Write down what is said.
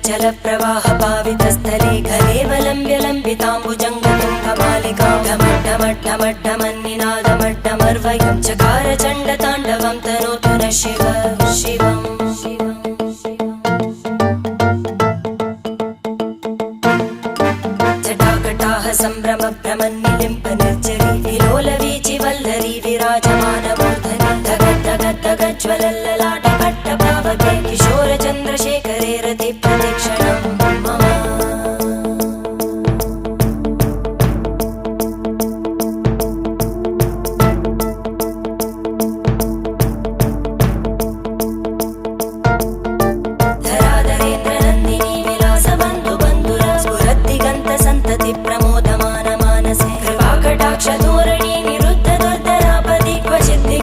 जलप्रवाह पावितस्थले कलेवलम्ब्य लम्बिताम्बुजङ्गतुङ्गमालिकां ढमड्ढमड्ढमड्ढमन्निनादमड्ढमर्वयं चकार चण्डताण्डवं तनोतु न शिव शिवम् जटाकटाः सम्भ्रमभ्रमन्नि